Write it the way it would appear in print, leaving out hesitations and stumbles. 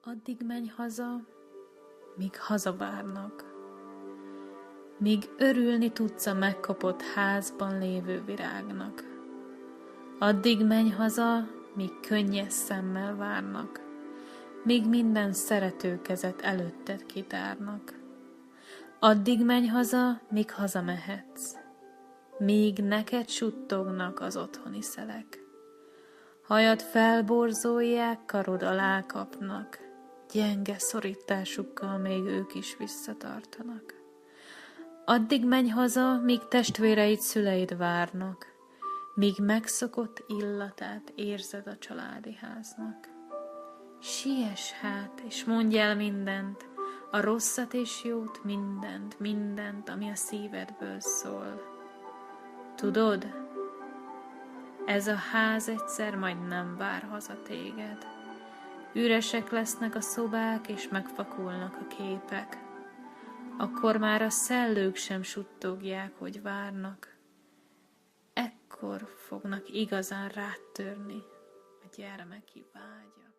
Addig menj haza, míg hazavárnak, míg örülni tudsz a megkapott házban lévő virágnak. Addig menj haza, míg könnyes szemmel várnak, míg minden szerető kezet előtted kitárnak. Addig menj haza, míg hazamehetsz, míg neked suttognak az otthoni szelek. Hajad felborzolják, karod alá kapnak, gyenge szorításukkal még ők is visszatartanak. Addig menj haza, míg testvéreid, szüleid várnak, míg megszokott illatát érzed a családi háznak. Siess hát, és mondj el mindent, a rosszat és jót, mindent, ami a szívedből szól. Tudod, ez a ház egyszer majd nem vár haza téged. Üresek lesznek a szobák, és megfakulnak a képek. Akkor már a szellők sem suttogják, hogy várnak. Ekkor fognak igazán rád törni a gyermeki vágyak.